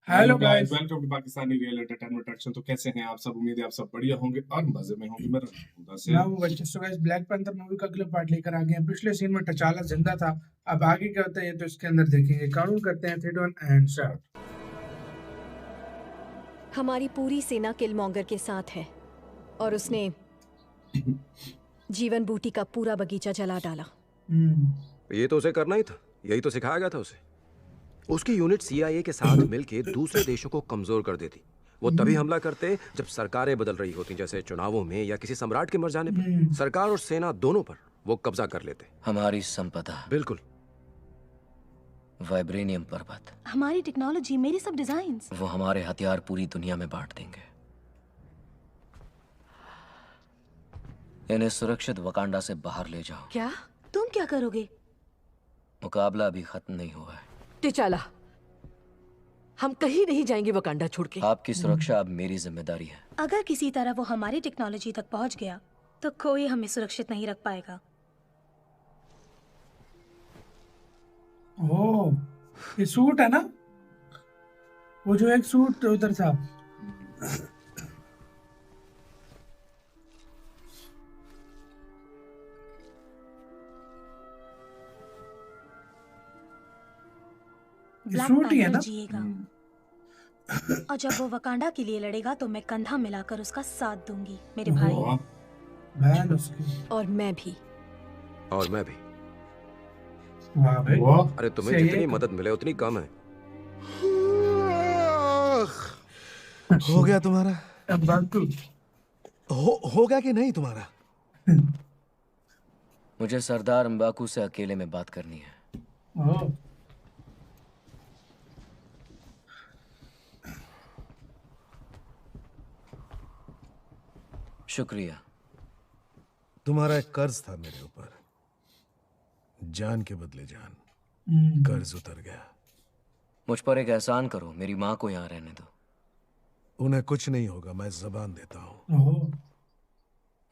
Hello guys, welcome to Pakistani real entertainment action. तो कैसे हैं आप सब? उम्मीद है आप सब बढ़िया होंगे और मजे में होंगे। मैं हूं बच्चे। So guys, black panther movie का अगला पार्ट लेकर आ गए हैं। पिछले सीन में टचाला जिंदा था, अब आगे क्या होता है ये तो इसके अंदर देखेंगे। काउंट करते हैं 3 2 1 एंड स्टार्ट। हमारी पूरी सेना किलमॉन्गर के साथ है और उसने जीवन बूटी का पूरा बगीचा जला डाला। ये तो उसे करना ही था, यही तो सिखाया गया था उसे। उसकी यूनिट CIA के साथ मिलके दूसरे देशों को कमजोर कर देती। वो तभी हमला करते जब सरकारें बदल रही होती, जैसे चुनावों में या किसी सम्राट के मर जाने पर। सरकार और सेना दोनों पर वो कब्जा कर लेते। हमारी संपदा, बिल्कुल। वाइब्रेनियम पर्वत, हमारी टेक्नोलॉजी, मेरी सब डिजाइन्स। वो हमारे हथियार पूरी दुनिया में बांट देंगे। इन्हें सुरक्षित वकांडा से बाहर ले जाओ। क्या? तुम क्या करोगे? मुकाबला अभी खत्म नहीं हुआ है। टिचाला, हम कहीं नहीं जाएंगे वकांडा छोड़ के। आपकी सुरक्षा अब मेरी जिम्मेदारी है। अगर किसी तरह वो हमारी टेक्नोलॉजी तक पहुंच गया तो कोई हमें सुरक्षित नहीं रख पाएगा। ओह, ये सूट है ना, वो जो एक सूट उधर था। ब्लैक सूट ही है पैंथर ना? जिएगा और जब वो वकांडा के लिए लड़ेगा तो मैं कंधा मिलाकर उसका साथ दूंगी, मेरे भाई। बहन उसकी। और मैं भी। और मैं भी। वाह भाई, अरे तुम्हें सही जितनी है। मदद मिले उतनी कम है। हो गया तुम्हारा? अब बातू हो गया कि नहीं तुम्हारा? मुझे सरदार अंबाकू से अकेले में बात करनी है। ओह, शुक्रिया। तुम्हारा एक कर्ज था मेरे ऊपर, जान के बदले जान। कर्ज उतर गया। मुझ पर एक एहसान करो, मेरी माँ को यहाँ रहने दो। उन्हें कुछ नहीं होगा, मैं जबान देता हूँ। ओह,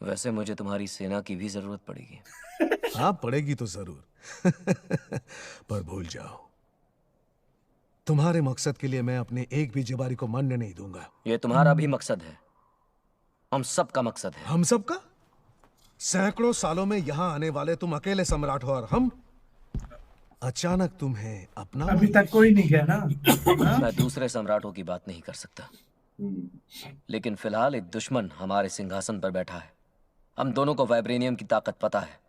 वैसे मुझे तुम्हारी सेना की भी जरूरत पड़ेगी। हाँ, पड़ेगी तो जरूर। पर भूल जाओ, तुम्हारे मकसद के लिए मैं अपने एक भी जबारी को मरने नहीं दूंगा। ये तुम्हारा भी मकसद है, हम सबका मकसद है। हम सबका? सैकड़ों सालों में यहाँ आने वाले तुम अकेले सम्राट हो और हम अचानक तुम्हें अपना। अभी तक कोई नहीं गया ना। मैं दूसरे सम्राटों की बात नहीं कर सकता, लेकिन फिलहाल एक दुश्मन हमारे सिंहासन पर बैठा है। हम दोनों को वाइब्रेनियम की ताकत पता है।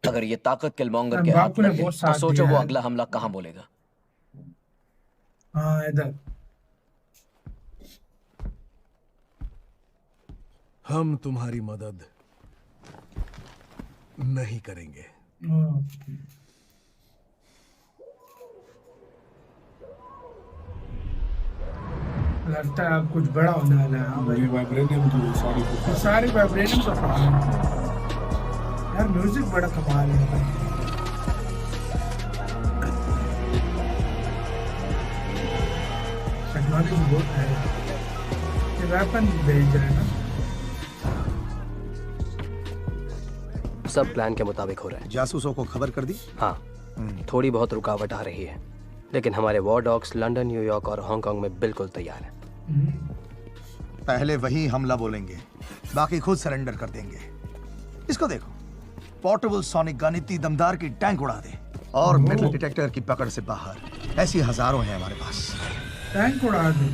अगर ये ताकत किलमॉन्गर के हाथ बापू ने लगे बहुत तो साथ सोचो दिया वो है। अगला हमला कहाँ बोलेगा। हाँ, इधर। हम तुम्हारी मदद नहीं करेंगे। ओह, लगता है अब कुछ बड़ा होने वाला है। हाँ भाई, ये वाइब्रेनियम की सारी वाइब्रेशन का सामान यार, म्यूजिक बड़ा कमाल है भाई। टेक्नोलॉजी बहुत है। ये वेपन भेज रहे हैं ना। सब प्लान के मुताबिक हो रहा है। जासूसों को खबर कर दी? हाँ, थोड़ी बहुत रुकावट आ रही है, लेकिन हमारे वॉर डॉग्स लंदन, न्यूयॉर्क और हांगकांग में बिल्कुल तैयार हैं। पहले वही हमला बोलेंगे, बाकी खुद सरेंडर कर देंगे। इसको देखो, पोर्टेबल सोनिक गन इतनी दमदार की टैंक उड़ा दे और मेटल डिटेक्टर की पकड़ से बाहर। ऐसी हजारों हैं हमारे पास। टैंक उड़ा दे,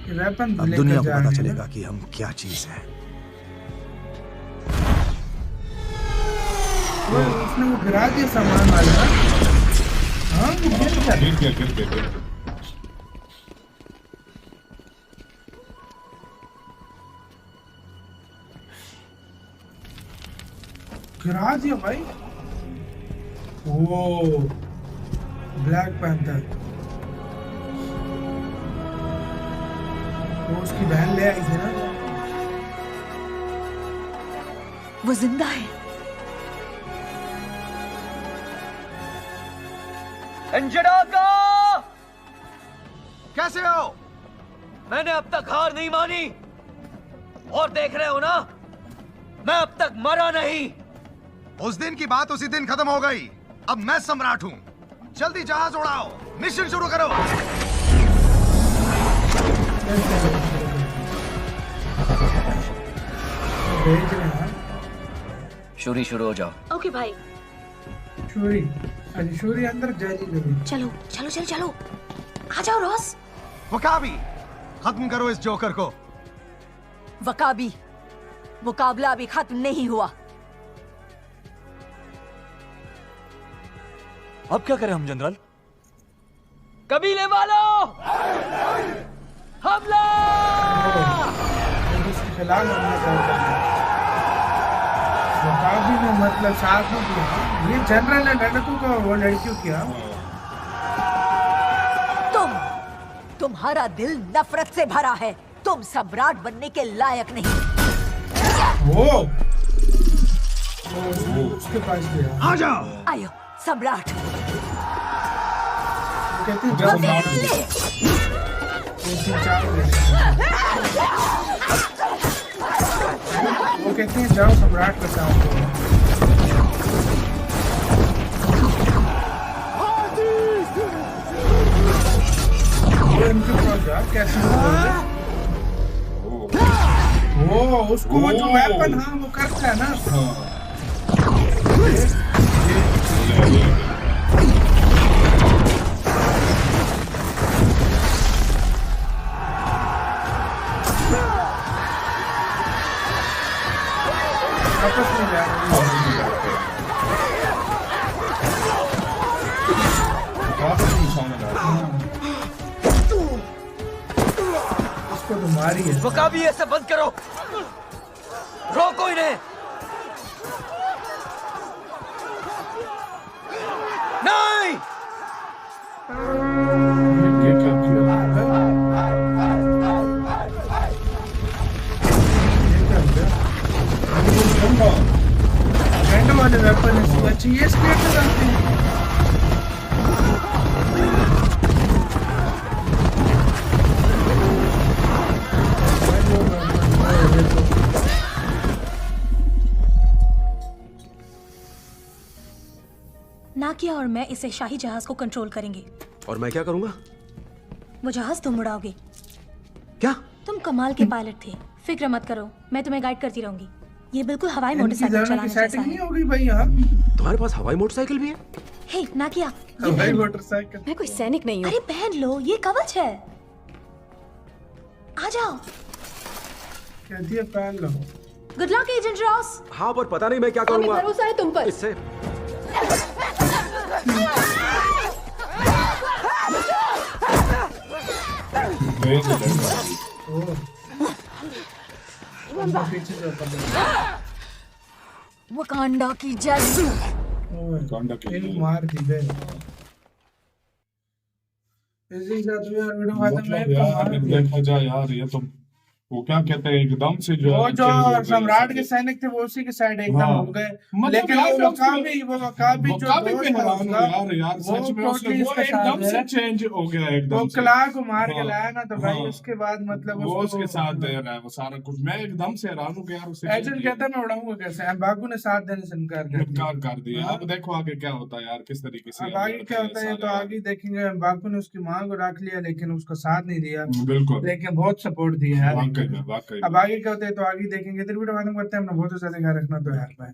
ये वेपन अब दुनिया को पता चलेगा कि हम क्या चीज है। उसने वो गिरा दिया सामान वाला ना। हाँ, वो गिर गया। गिरा दिया भाई। ओ, ब्लैक पैंथर। वो उसकी बहन ले आई थी ना। वो जिंदा है। कैसे हो? मैंने अब तक हार नहीं मानी और देख रहे हो ना, मैं अब तक मरा नहीं। उस दिन की बात उसी दिन खत्म हो गई। अब मैं सम्राट हूँ। जल्दी जहाज उड़ाओ, मिशन शुरू करो। भेज रहे हैं। शूरी शुरू हो जाओ। ओके भाई। शूरी, अरे शूरी अंदर जाएगी कभी। चलो चलो चलो चलो, आ जाओ रॉस। वकाबी, खत्म करो इस जोकर को। वकाबी, मुकाबला अभी खत्म नहीं हुआ। अब क्या करें हम जनरल? कबीले वालों, हमला! इसके खिलाफ हमला करता है। वकाबी ने मतलब साथ में किया। ये जनरल है लड़कों का, वो लड़कियों किया। तुम्हारा दिल नफरत से भरा है। तुम सम्राट बनने के लायक नहीं। वो उसके पास गया। आ जाओ। आयो सम्राट। कहते हैं जब वो कहते हैं जाओ सम्राट का साथ दो। वो इनके पास जा, कैसे वो उसको वो जो वेपन, हाँ वो करता है ना। आपस में जा इसको तो मारी है। वकाबी, ऐसे बंद करो, रोको इन्हें। नहीं! ये क्या किया? बैंड वाले वेपन अच्छी, ये स्पीड से चलते हैं। नाकिया और मैं इसे शाही जहाज को कंट्रोल करेंगे। और मैं क्या करूंगा? वो जहाज तुम उड़ाओगे। क्या? तुम कमाल के पायलट थे, फिक्र मत करो, मैं तुम्हें गाइड करती रहूंगी। ये बिल्कुल हवाई इनकी मोटरसाइकिल दोनों की चलाने जैसा सेटिंग नहीं है। होगी भाई यहाँ। तुम्हारे पास हवाई मोटरसाइकिल भी है? हे नाकिया, ये हवाई पहन। मोटरसाइकिल। मैं कोई सैनिक नहीं हूँ। अरे पहन लो, ये कवच है। आ जाओ। कहती है पहन लो। Good luck agent Ross. हाँ, पर पता नहीं मैं क्या हमें करूंगा भरोसा है तुम पर। इससे। पीछे जाता वकांडा की जय। है। मार दी बे। इसी साथ में यार वीडियो खत्म मतलब है। यार देखा जाए यार, ये तो वो क्या कहते हैं एकदम से जो वो है जो change हो गए सम्राट के सब। सैनिक थे वो उसी के साइड एकदम हाँ। हो गए। मतलब लेकिन यार वो उसके- वकाबी जो वकाबी दोस्त पे था हैरान हूँ उसका, यार वो सच में उसने totally वो इसके एकदम साथ से है। चेंज हो गया वो एकदम से। कला को मार के हाँ, लाया ना, तो भाई हाँ। उसके बाद मतलब वो उसको उसके साथ दे रहा है वो सारा कुछ। मैं एकदम से हैरान हूँ कि यार उसे एजेंट कहता है मैं उड़ाऊंगा कैसे। एम्बागो ने साथ देने से इनकार कर दिया। इनकार कर दिया। हाँ। अब देखो आगे क्या होता है यार, किस तरीके से अब आगे क्या होता है ये तो आगे देखेंगे। एम्बागो ने उसकी मां को रख लिया लेकिन उसका साथ नहीं दिया, बिल्कुल लेकिन बहुत सपोर्ट दिया है। वाकई में वाकई में। अब आगे क्या होता है तो आगे देखेंगे। तो वीडियो खत्म करते हैं। अपना बहुत ज्यादा ख्याल रखना तो यार।